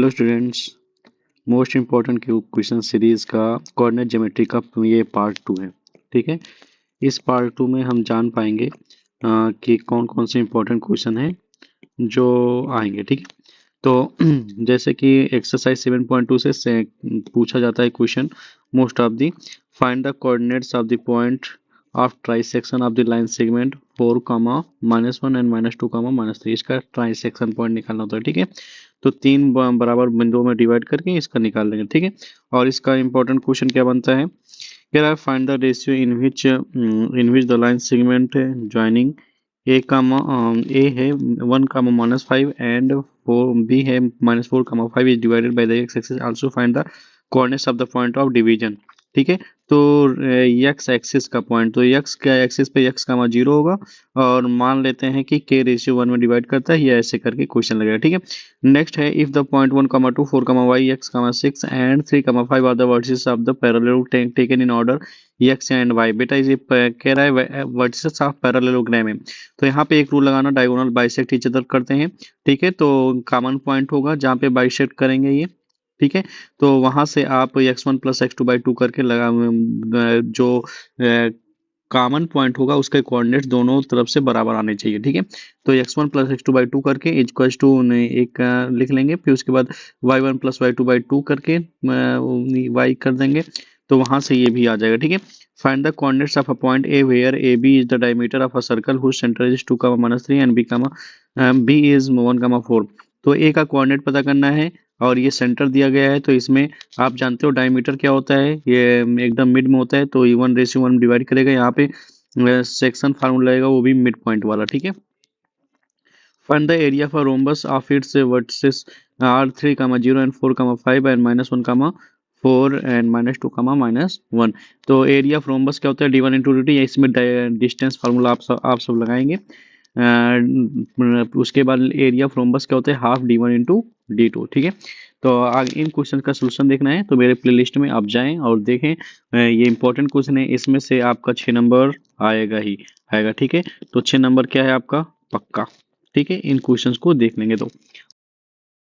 Hello students, most important question series का coordinate geometry का ये पार्ट 2 है। ठीक है, इस पार्ट 2 में हम जान पाएंगे कि कौन कौन से इम्पोर्टेंट क्वेश्चन हैं जो आएंगे। ठीक है, तो जैसे कि एक्सरसाइज 7.2 से पूछा जाता है question most of the find the coordinates of the point of trisection of the line segment 4, -1 and -2, -3। इसका ट्राइसेक्शन पॉइंट निकालना होता है। ठीक है, तो तीन बराबर बिंदुओं में डिवाइड करके इसका निकाल लेंगे। ठीक है, और इसका इंपॉर्टेंट क्वेश्चन क्या बनता है, here I find the ratio in which the line segment joining A है 1, -5 and 4, B है -4, 5 is divided by the x-axis. Also find the coordinates of the point of division. ठीक है, तो x एक्सिस का point, तो x का axis पे x का 0 होगा और मान लेते हैं कि k रेशियो 1 में डिवाइड करता है, या ऐसे करके क्वेश्चन लगेगा। ठीक है, नेक्स्ट है if the point 1, 2, 4, y, x, 6 and 3, 5 are the vertices of the parallel taken in order x and y। बेटा ये कह रहा है वर्टिसेस ऑफ पैरेललोग्राम है, तो यहाँ पे एक रूल लगाना, डायगोनल बाइसेक्ट ईच अदर करते हैं। ठीक है, तो कॉमन पॉइंट होगा जहाँ पे बाइसेक्ट करेंगे ये। ठीक है, तो वहां से आप x1 + x2/2 करके लगा जो कॉमन पॉइंट होगा उसके कोऑर्डिनेट्स दोनों तरफ से बराबर आने चाहिए। ठीक है, तो x1 + x2/2 करके इक्वल्स टू एक लिख लेंगे, फिर उसके बाद y1 + y2/2 करके y कर देंगे, तो वहां से ये भी आ जाएगा। ठीक है, find the coordinates of a point A where A B is the diameter of a circle whose centre is 2, -3 and B is 1, 4। तो ए का कोऑर्डिनेट पता करना है और ये सेंटर दिया गया है, तो इसमें आप जानते हो डायमीटर क्या होता है, ये एकदम मिड में होता है, तो 1:1 डिवाइड करेगा। यहाँ पे सेक्शन फार्मूला लगेगा, वो भी मिड पॉइंट वाला। ठीक है, find the area for rhombus of its vertices are 3, 0 and 4, 5 and -1, 4 and -2, -1। तो एरिया ऑफ रोम्बस क्या होता है, d1 × dt, इसमें डिस्टेंस फार्मूला आप सब लगाएंगे। उसके बाद एरिया ऑफ रोम्बस क्या होता है, हाफ d1 × d2। ठीक है, तो आगे इन क्वेश्चन का सोल्यूशन देखना है तो मेरे प्लेलिस्ट में आप जाएं और देखें। ये इंपॉर्टेंट क्वेश्चन है, इसमें से आपका 6 नंबर आएगा ही आएगा। ठीक है, तो 6 नंबर क्या है आपका पक्का। ठीक है, इन क्वेश्चंस को देख लेंगे। तो